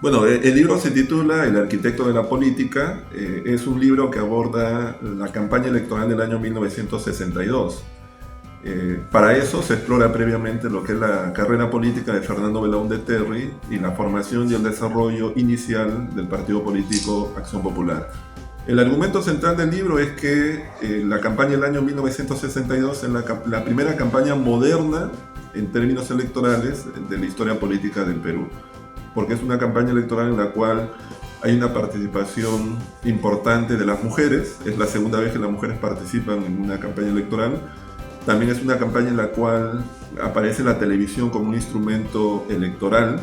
Bueno, el libro se titula El arquitecto de la política. Es un libro que aborda la campaña electoral del año 1962. Para eso se explora previamente lo que es la carrera política de Fernando Belaúnde Terry y la formación y el desarrollo inicial del partido político Acción Popular. El argumento central del libro es que la campaña del año 1962 es la primera campaña moderna en términos electorales de la historia política del Perú, porque es una campaña electoral en la cual hay una participación importante de las mujeres. Es la segunda vez que las mujeres participan en una campaña electoral. También es una campaña en la cual aparece la televisión como un instrumento electoral,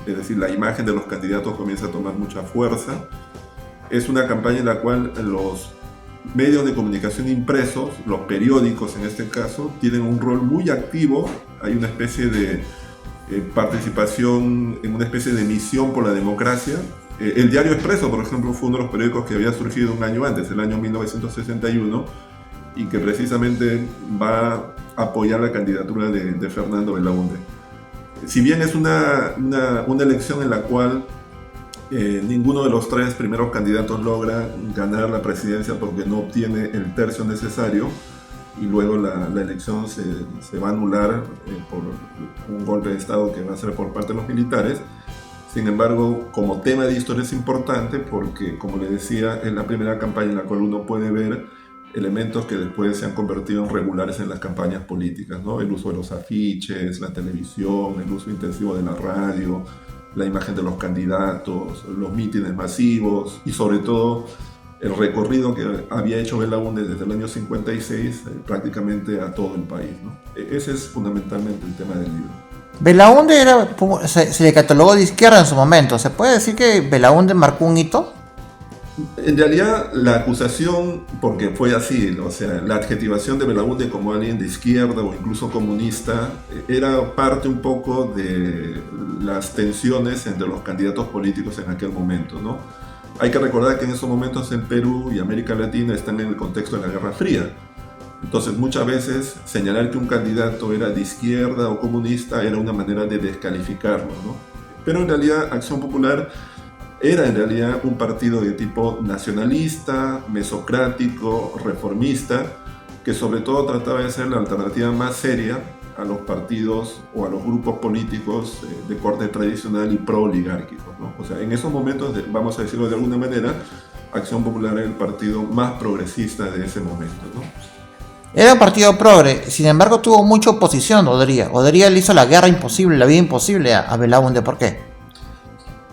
es decir, la imagen de los candidatos comienza a tomar mucha fuerza. Es una campaña en la cual los medios de comunicación impresos, los periódicos en este caso, tienen un rol muy activo. Hay una especie de participación en una especie de misión por la democracia. El Diario Expreso, por ejemplo, fue uno de los periódicos que había surgido un año antes, el año 1961, y que precisamente va a apoyar la candidatura de Fernando Belaúnde. Si bien es una elección en la cual ninguno de los tres primeros candidatos logra ganar la presidencia porque no obtiene el tercio necesario, y luego la elección se va a anular por un golpe de Estado que va a ser por parte de los militares. Sin embargo, como tema de historia es importante porque, como le decía, es la primera campaña en la cual uno puede ver elementos que después se han convertido en regulares en las campañas políticas, ¿no? El uso de los afiches, la televisión, el uso intensivo de la radio, la imagen de los candidatos, los mítines masivos y sobre todo el recorrido que había hecho Belaúnde desde el año 56 prácticamente a todo el país, ¿no? Ese es fundamentalmente el tema del libro. Belaúnde se le catalogó de izquierda en su momento. ¿Se puede decir que Belaúnde marcó un hito? En realidad la acusación, porque fue así, o sea, la adjetivación de Belaúnde como alguien de izquierda o incluso comunista era parte un poco de las tensiones entre los candidatos políticos en aquel momento, ¿no? Hay que recordar que en esos momentos el Perú y América Latina están en el contexto de la Guerra Fría. Entonces muchas veces señalar que un candidato era de izquierda o comunista era una manera de descalificarlo, ¿no? Pero en realidad Acción Popular era en realidad un partido de tipo nacionalista, mesocrático, reformista, que sobre todo trataba de ser la alternativa más seria a los partidos o a los grupos políticos de corte tradicional y pro-oligárquicos, ¿no? O sea, en esos momentos, vamos a decirlo de alguna manera, Acción Popular era el partido más progresista de ese momento, ¿no? Era un partido progre, sin embargo tuvo mucha oposición Odría. Odría le hizo la guerra imposible, la vida imposible a Belaúnde. ¿Por qué?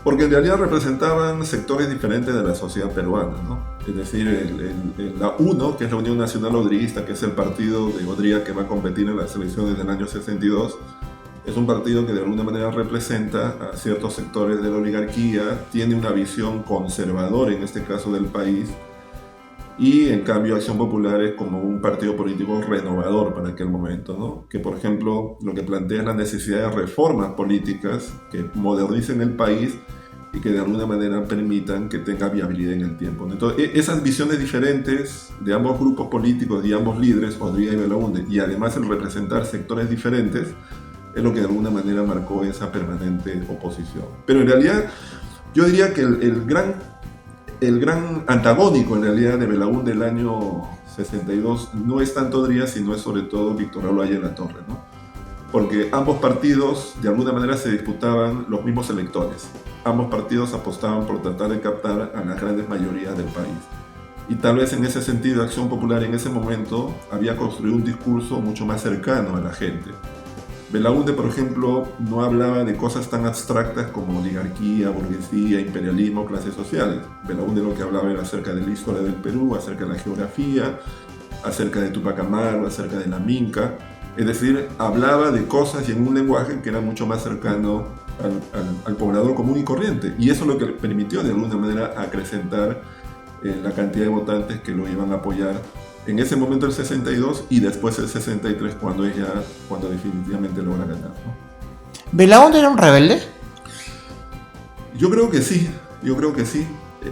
Porque en realidad representaban sectores diferentes de la sociedad peruana, ¿no? Es decir, la UNO, que es la Unión Nacional Odriguista, que es el partido de Odría que va a competir en las elecciones del año 62, es un partido que de alguna manera representa a ciertos sectores de la oligarquía, tiene una visión conservadora en este caso del país, y en cambio Acción Popular es como un partido político renovador para aquel momento, ¿no? Que por ejemplo lo que plantea es la necesidad de reformas políticas que modernicen el país y que de alguna manera permitan que tenga viabilidad en el tiempo. Entonces esas visiones diferentes de ambos grupos políticos y ambos líderes, Odría y Belaúnde, y además el representar sectores diferentes, es lo que de alguna manera marcó esa permanente oposición. Pero en realidad yo diría que el gran antagónico en realidad de Belaúnde del año 62 no es tanto Odría, sino es sobre todo Víctor Raúl Latorre, ¿no? Porque ambos partidos de alguna manera se disputaban los mismos electores. Ambos partidos apostaban por tratar de captar a las grandes mayorías del país. Y tal vez en ese sentido Acción Popular en ese momento había construido un discurso mucho más cercano a la gente. Belaúnde, por ejemplo, no hablaba de cosas tan abstractas como oligarquía, burguesía, imperialismo, clases sociales. Belaúnde lo que hablaba era acerca de la historia del Perú, acerca de la geografía, acerca de Tupac Amaru, acerca de la Minca. Es decir, hablaba de cosas y en un lenguaje que era mucho más cercano al poblador común y corriente. Y eso es lo que le permitió de alguna manera acrecentar la cantidad de votantes que lo iban a apoyar en ese momento el 62 y después el 63 cuando definitivamente logra ganar, ¿no? ¿Belaúnde era un rebelde? Yo creo que sí.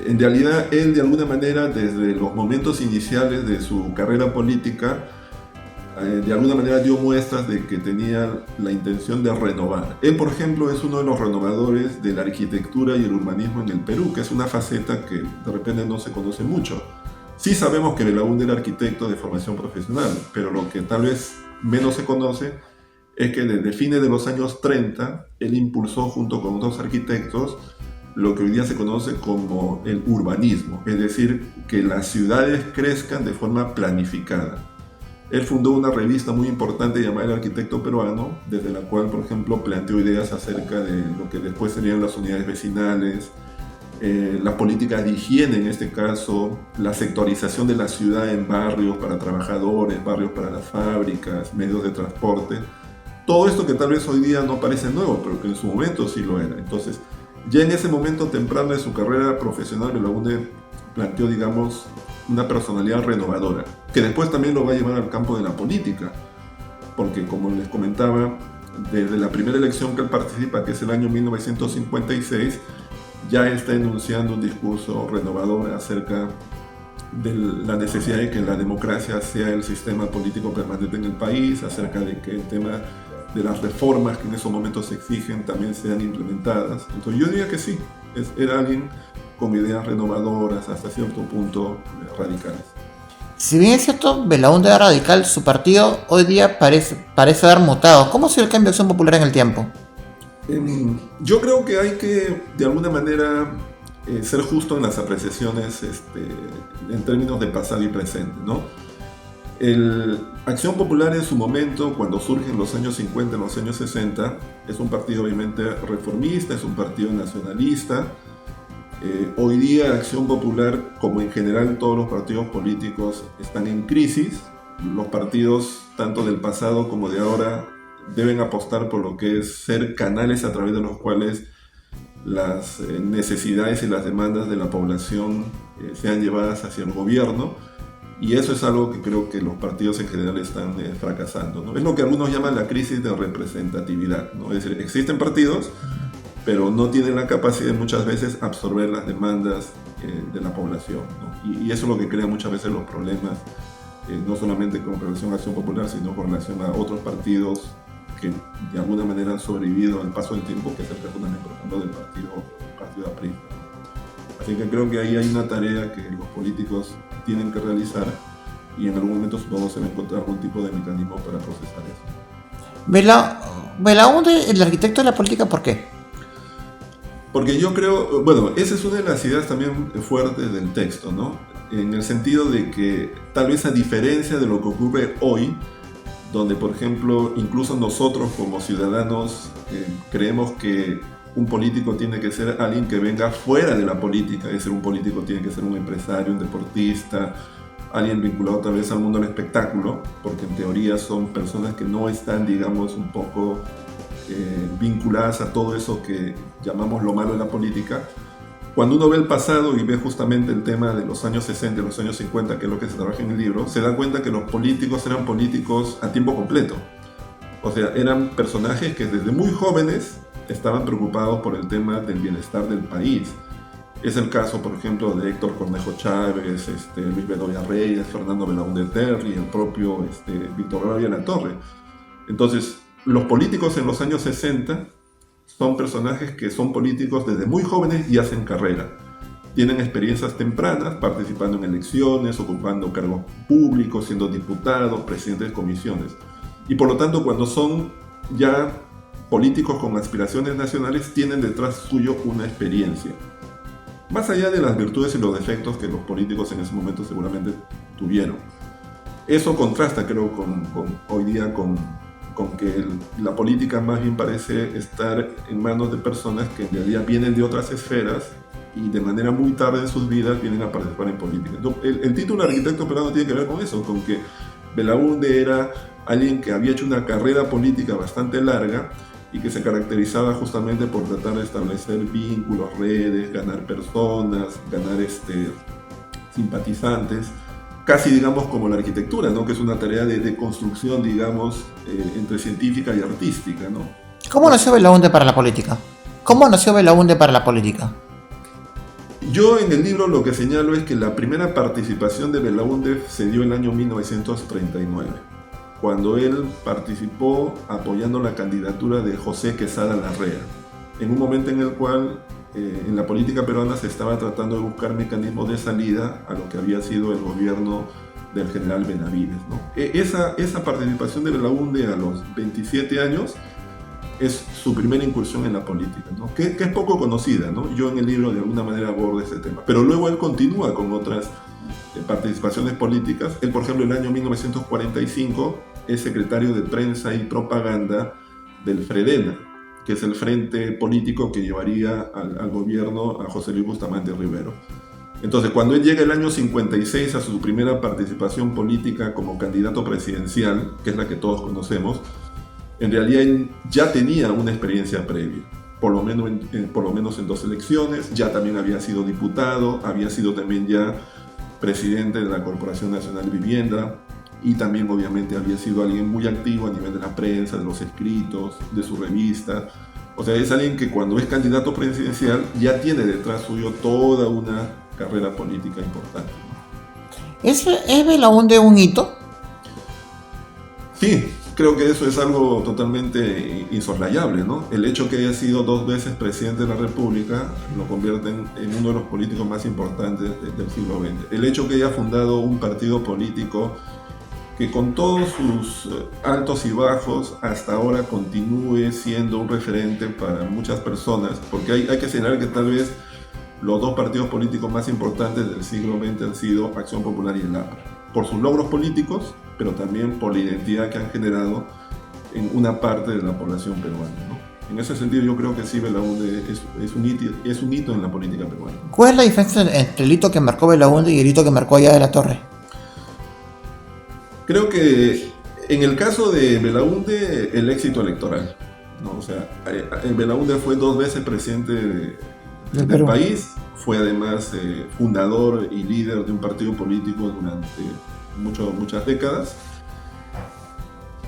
En realidad él de alguna manera desde los momentos iniciales de su carrera política de alguna manera dio muestras de que tenía la intención de renovar. Él, por ejemplo, es uno de los renovadores de la arquitectura y el urbanismo en el Perú, que es una faceta que de repente no se conoce mucho. Sí sabemos que Belaúnde era arquitecto de formación profesional, pero lo que tal vez menos se conoce es que desde fines de los años 30 él impulsó junto con otros arquitectos lo que hoy día se conoce como el urbanismo, es decir, que las ciudades crezcan de forma planificada. Él fundó una revista muy importante llamada El Arquitecto Peruano, desde la cual, por ejemplo, planteó ideas acerca de lo que después serían las unidades vecinales, la política de higiene en este caso, la sectorización de la ciudad en barrios para trabajadores, barrios para las fábricas, medios de transporte. Todo esto que tal vez hoy día no parece nuevo, pero que en su momento sí lo era. Entonces, ya en ese momento temprano de su carrera profesional, Belaúnde planteó, digamos, una personalidad renovadora, que después también lo va a llevar al campo de la política, porque como les comentaba, desde la primera elección que él participa, que es el año 1956, ya está enunciando un discurso renovador acerca de la necesidad de que la democracia sea el sistema político permanente en el país, acerca de que el tema de las reformas que en esos momentos se exigen también sean implementadas. Entonces yo diría que sí, era alguien con ideas renovadoras, hasta cierto punto radicales. Si bien es cierto, Belaúnde era radical, su partido hoy día parece haber mutado. ¿Cómo ha sido el cambio de Acción Popular en el tiempo? Yo creo que hay que, de alguna manera, ser justo en las apreciaciones en términos de pasado y presente, ¿no? Acción Popular en su momento, cuando surge en los años 50, en los años 60, es un partido obviamente reformista, es un partido nacionalista. Hoy día Acción Popular, como en general todos los partidos políticos, están en crisis. Los partidos, tanto del pasado como de ahora, deben apostar por lo que es ser canales a través de los cuales las necesidades y las demandas de la población sean llevadas hacia el gobierno, y eso es algo que creo que los partidos en general están fracasando, ¿no? Es lo que algunos llaman la crisis de representatividad, ¿no? Es decir, existen partidos, pero no tienen la capacidad de muchas veces absorber las demandas de la población, ¿no? Y eso es lo que crea muchas veces los problemas, no solamente con relación a Acción Popular, sino con relación a otros partidos que de alguna manera han sobrevivido al paso del tiempo, que es el caso también, por ejemplo, del partido aprista. Así que creo que ahí hay una tarea que los políticos tienen que realizar, y en algún momento supongo se va a encontrar algún tipo de mecanismo para procesar eso. Belaúnde, el arquitecto de la política, ¿por qué? Porque yo creo, bueno, esa es una de las ideas también fuertes del texto, ¿no? En el sentido de que tal vez a diferencia de lo que ocurre hoy, donde por ejemplo incluso nosotros como ciudadanos creemos que un político tiene que ser alguien que venga fuera de la política, es decir, un político tiene que ser un empresario, un deportista, alguien vinculado tal vez al mundo del espectáculo, porque en teoría son personas que no están, digamos, un poco vinculadas a todo eso que llamamos lo malo de la política. Cuando uno ve el pasado y ve justamente el tema de los años 60 y los años 50, que es lo que se trabaja en el libro, se da cuenta que los políticos eran políticos a tiempo completo. O sea, eran personajes que desde muy jóvenes estaban preocupados por el tema del bienestar del país. Es el caso, por ejemplo, de Héctor Cornejo Chávez, Luis Bedoya Reyes, Fernando Belaúnde Terry, el propio Víctor Gabriel Latorre. Entonces, los políticos en los años 60 son personajes que son políticos desde muy jóvenes y hacen carrera. Tienen experiencias tempranas, participando en elecciones, ocupando cargos públicos, siendo diputados, presidentes de comisiones. Y por lo tanto, cuando son ya políticos con aspiraciones nacionales, tienen detrás suyo una experiencia. Más allá de las virtudes y los defectos que los políticos en ese momento seguramente tuvieron. Eso contrasta, creo, hoy día con que la política más bien parece estar en manos de personas que en realidad vienen de otras esferas y de manera muy tarde en sus vidas vienen a participar en política. Entonces, el título de arquitecto peruano tiene que ver con eso, con que Belaúnde era alguien que había hecho una carrera política bastante larga y que se caracterizaba justamente por tratar de establecer vínculos, redes, ganar personas, ganar simpatizantes, casi digamos como la arquitectura, ¿no? Que es una tarea de construcción, digamos, entre científica y artística, ¿no? ¿Cómo nació Belaúnde para la política? ¿Cómo nació Belaúnde para la política? Yo en el libro lo que señalo es que la primera participación de Belaúnde se dio en el año 1939. cuando él participó apoyando la candidatura de José Quesada Larrea, en un momento en el cual en la política peruana se estaba tratando de buscar mecanismos de salida a lo que había sido el gobierno del general Benavides, ¿no? Esa participación de Belaúnde a los 27 años es su primera incursión en la política, ¿no? que es poco conocida, ¿no? Yo en el libro de alguna manera abordo ese tema, pero luego él continúa con otras participaciones políticas. Él, por ejemplo, en el año 1945 es secretario de Prensa y Propaganda del Fredena, que es el frente político que llevaría al gobierno a José Luis Bustamante Rivero. Entonces, cuando él llega el año 56 a su primera participación política como candidato presidencial, que es la que todos conocemos, en realidad él ya tenía una experiencia previa, por lo menos en 2 elecciones, ya también había sido diputado, había sido también ya presidente de la Corporación Nacional de Vivienda, y también obviamente había sido alguien muy activo a nivel de la prensa, de los escritos, de su revista. O sea, es alguien que cuando es candidato presidencial ya tiene detrás suyo toda una carrera política importante. ¿Es Belaúnde un hito? Sí, creo que eso es algo totalmente insoslayable, ¿no? El hecho que haya sido 2 veces presidente de la República lo convierte en uno de los políticos más importantes del siglo XX. El hecho que haya fundado un partido político que con todos sus altos y bajos hasta ahora continúe siendo un referente para muchas personas, porque hay que señalar que tal vez los 2 partidos políticos más importantes del siglo XX han sido Acción Popular y el APRA, por sus logros políticos, pero también por la identidad que han generado en una parte de la población peruana, ¿no? En ese sentido yo creo que sí, Belaúnde es un hito en la política peruana. ¿Cuál es la diferencia entre el hito que marcó Belaúnde y el hito que marcó Aya de la Torre? Creo que en el caso de Belaúnde, el éxito electoral, ¿no? O sea, Belaúnde fue 2 veces presidente del país, fue además fundador y líder de un partido político durante muchas décadas.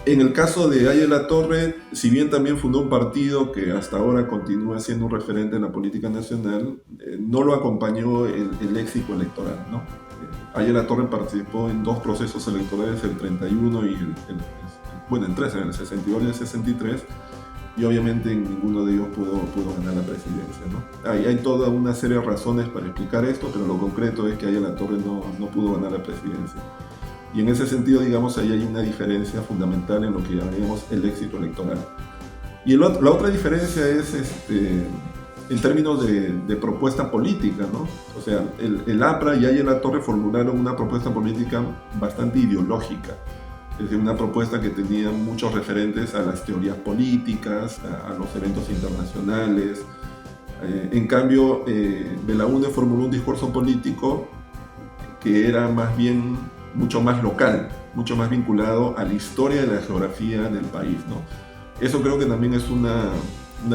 En el caso de Aya de la Torre, si bien también fundó un partido que hasta ahora continúa siendo un referente en la política nacional, no lo acompañó el éxito electoral, ¿no? Aya de la Torre participó en 2 procesos electorales, el 31 y en 3, en el 62 y el 63, y obviamente en ninguno de ellos pudo ganar la presidencia, ¿no? Hay toda una serie de razones para explicar esto, pero lo concreto es que Aya de la Torre no pudo ganar la presidencia. Y en ese sentido, digamos, ahí hay una diferencia fundamental en lo que llamaríamos el éxito electoral. Y la otra diferencia es en términos de propuesta política, ¿no? O sea, el APRA y Aya de la Torre formularon una propuesta política bastante ideológica, es decir, una propuesta que tenía muchos referentes a las teorías políticas, a los eventos internacionales. En cambio, Belaúnde formuló un discurso político que era más bien mucho más local, mucho más vinculado a la historia y la geografía del país, ¿no? Eso creo que también es una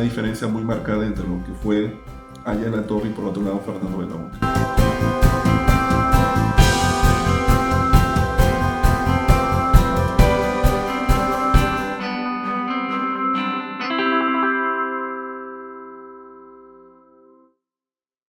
diferencia muy marcada entre lo que fue Aya de la Torre y por otro lado Fernando Belaúnde.